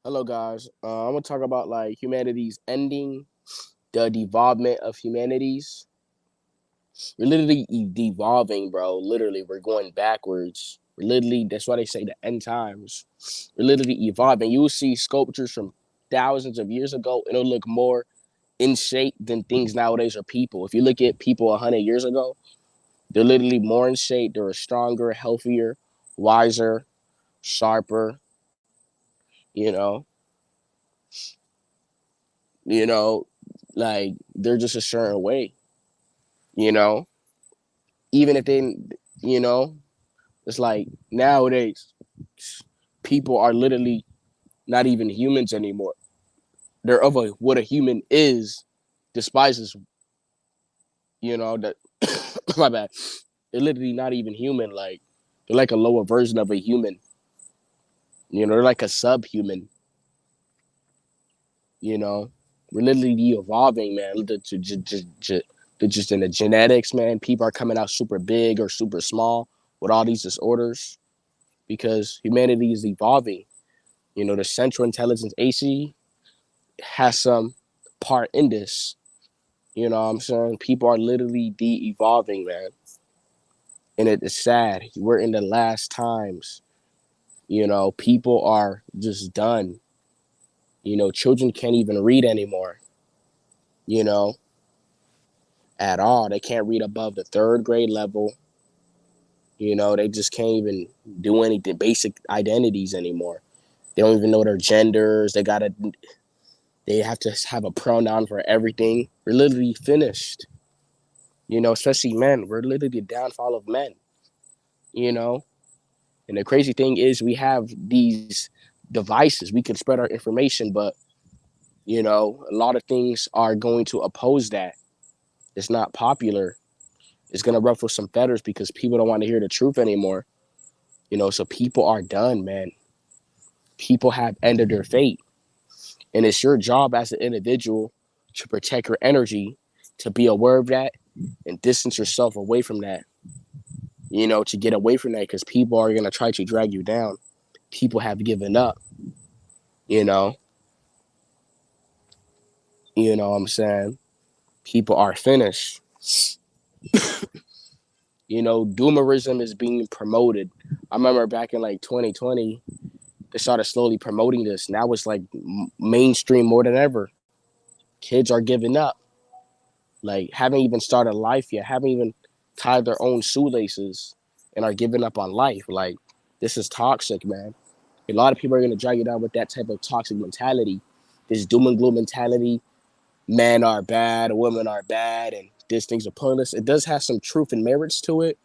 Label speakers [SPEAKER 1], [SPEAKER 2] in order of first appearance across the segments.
[SPEAKER 1] Hello, guys. I'm gonna talk about like humanities ending, the devolvement of humanities. We're literally devolving, bro. Literally, we're going backwards. We're literally, that's why they say the end times. We're literally evolving. You will see sculptures from thousands of years ago, and it'll look more in shape than things nowadays are people. If you look at people 100 years ago, they're literally more in shape. They're stronger, healthier, wiser, sharper. You know, you know, like they're just a certain way. You know, even if they, you know, it's like nowadays people are literally not even humans anymore. They're of what a human is, despises, that my bad. They're literally not even human. Like they're like a lower version of a human. They're like a subhuman. You know, we're literally evolving, man. Just in the genetics, man. People are coming out super big or super small with all these disorders because humanity is evolving. The Central Intelligence AC has some part in this. You know what I'm saying? People are literally de-evolving, man. And it is sad. We're in the last times. People are just done. Children can't even read anymore, you know, at all. They can't read above the third grade level. They just can't even do anything, basic identities anymore. They don't even know their genders. They have to have a pronoun for everything. We're literally finished. Especially men. We're literally the downfall of men. You know, and the crazy thing is we have these devices. We can spread our information, but a lot of things are going to oppose that. It's not popular. It's gonna ruffle some feathers because people don't want to hear the truth anymore. So people are done, man. People have ended their fate. And it's your job as an individual to protect your energy, to be aware of that and distance yourself away from that, to get away from that because people are going to try to drag you down. People have given up, you know, what I'm saying? People are finished. Doomerism is being promoted. I remember back in like 2020, they started slowly promoting this. Now it's like mainstream more than ever. Kids are giving up. Like, haven't even started life yet, haven't even tied their own shoelaces and are giving up on life. Like, this is toxic, man. A lot of people are going to drag you down with that type of toxic mentality, this doom and gloom mentality. Men are bad, women are bad, and these things are pointless. It does have some truth and merits to it,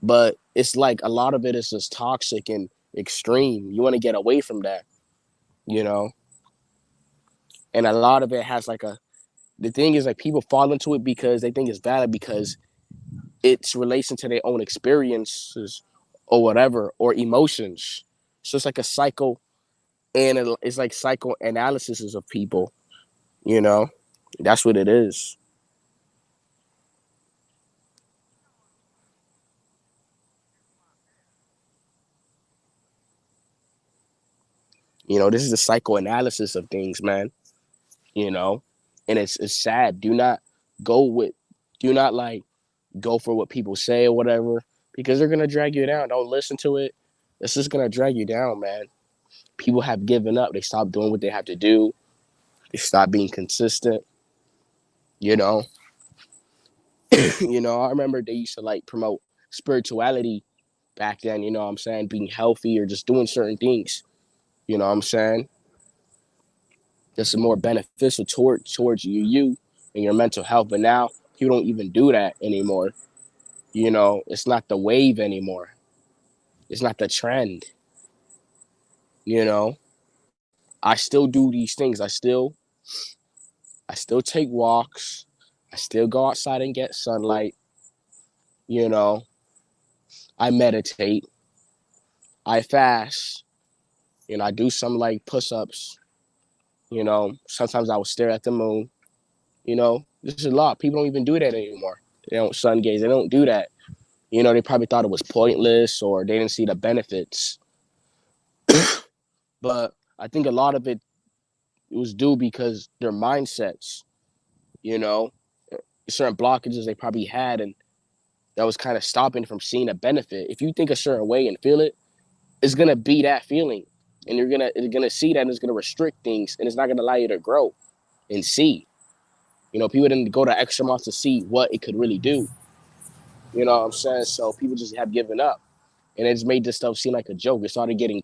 [SPEAKER 1] but it's like a lot of it is just toxic and extreme. You want to get away from that, you know? And a lot of it has like the thing is like people fall into it because they think it's valid because it's relation to their own experiences or whatever or emotions. So it's like a psycho and it's like psychoanalysis of people, you know? That's what it is. This is the psychoanalysis of things, man. You know, and it's sad. Go with, do not like go for what people say or whatever because they're gonna drag you down. Don't listen to it. It's just gonna drag you down, man. People have given up. They stop doing what they have to do. They stop being consistent. You know, I remember they used to like promote spirituality back then. You know what I'm saying? Being healthy or just doing certain things. You know what I'm saying? That's more beneficial towards you and your mental health. But now people don't even do that anymore. It's not the wave anymore. It's not the trend. You know, I still do these things. I still take walks. I still go outside and get sunlight. You know, I meditate. I fast. I do some like push ups. Sometimes I will stare at the moon. This is a lot. People don't even do that anymore. They don't sun gaze. They don't do that. They probably thought it was pointless or they didn't see the benefits. But I think a lot of it was due because their mindsets, you know, certain blockages they probably had, and that was kind of stopping from seeing a benefit. If you think a certain way and feel it, it's gonna be that feeling, and you're gonna see that, and it's gonna restrict things, and it's not gonna allow you to grow and see. People didn't go the extra miles to see what it could really do. You know what I'm saying? So people just have given up, and it's made this stuff seem like a joke. It started getting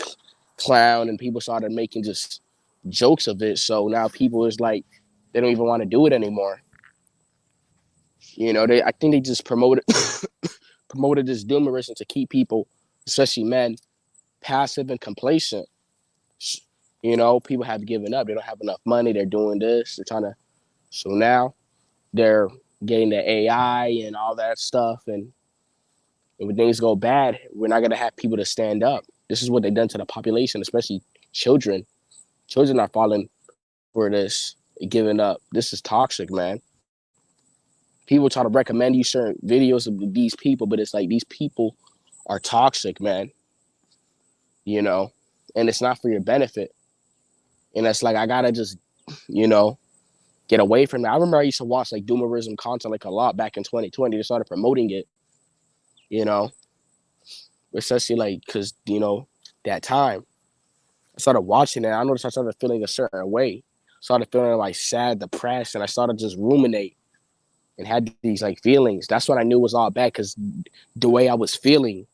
[SPEAKER 1] clown, and people started making just jokes of it. So now people is like, they don't even want to do it anymore. I think they just promoted this doomerism to keep people, especially men, passive and complacent. People have given up. They don't have enough money. They're doing this. They're trying to. So now they're getting the AI and all that stuff, and when things go bad, we're not gonna have people to stand up. This is what they've done to the population, especially children. Children are falling for this, giving up. This is toxic, man. People try to recommend you certain videos of these people, but it's like these people are toxic, man. You know, and it's not for your benefit. And it's like I gotta just, you know, get away from that. I remember I used to watch like doomerism content like a lot back in 2020. They started promoting it, you know, especially like because that time I started watching it. I noticed I started feeling a certain way. Started feeling like sad, depressed, and I started just ruminate and had these like feelings. That's what I knew was all bad because the way I was feeling,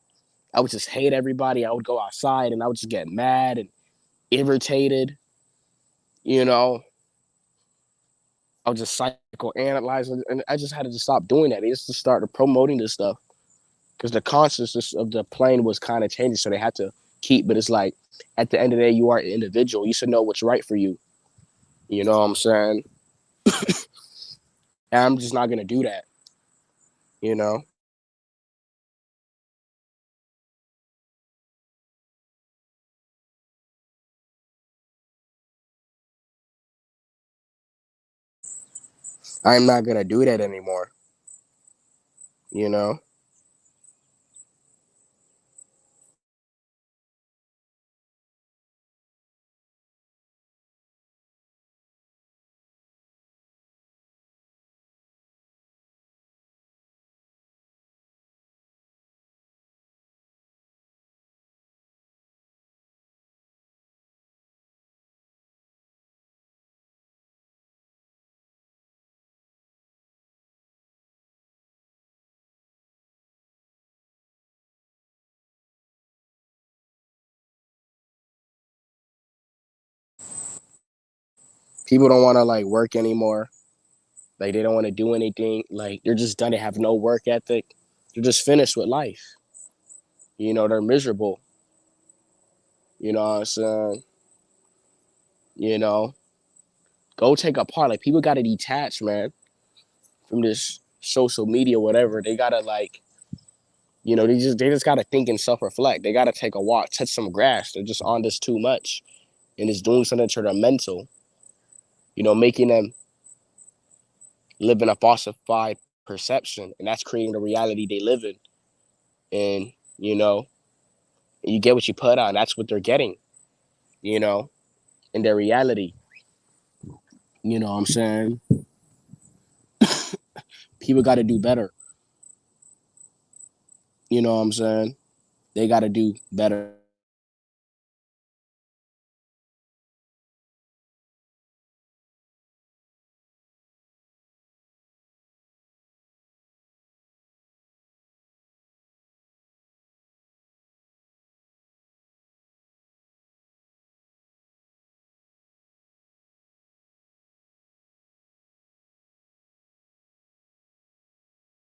[SPEAKER 1] I would just hate everybody. I would go outside and I would just get mad and irritated. You know, I would just psychoanalyze, and I just had to just stop doing that. They just started promoting this stuff because the consciousness of the plane was kind of changing, so they had to keep. But it's like at the end of the day, you are an individual. You should know what's right for you. You know what I'm saying? And I'm just not gonna do that. You know, I'm not gonna do that anymore. You know, people don't want to like work anymore. Like they don't want to do anything. Like they're just done. They have no work ethic. They're just finished with life. They're miserable. You know what I'm saying? You know, go take a part. Like people got to detach, man, from this social media, whatever. They gotta like, they just gotta think and self reflect. They gotta take a walk, touch some grass. They're just on this too much, and it's doing something to their mental. Making them live in a falsified perception, and that's creating the reality they live in. And you get what you put on. That's what they're getting. You know, in their reality. You know what I'm saying? People got to do better. You know what I'm saying? They got to do better.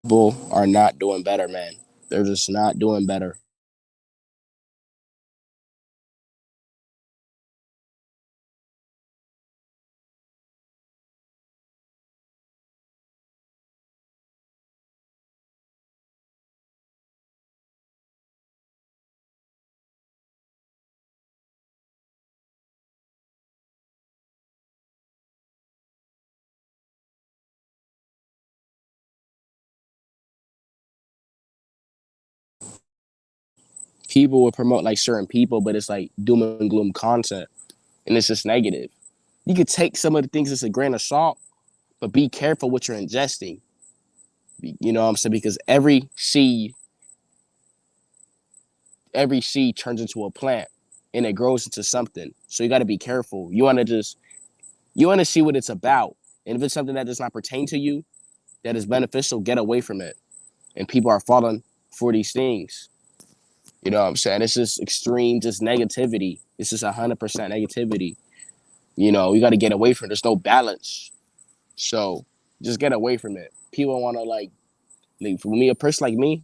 [SPEAKER 1] People are not doing better, man. They're just not doing better. People will promote like certain people, but it's like doom and gloom content. and it's just negative. You could take some of the things as a grain of salt, but be careful what you're ingesting. You know what I'm saying? Because every seed turns into a plant and it grows into something. So you got to be careful. You want to see what it's about. And if it's something that does not pertain to you, that is beneficial, get away from it. And people are falling for these things. You know what I'm saying? It's just extreme, just negativity. It's just 100% negativity. You know, you got to get away from it. There's no balance. So just get away from it. People want to like for me, a person like me,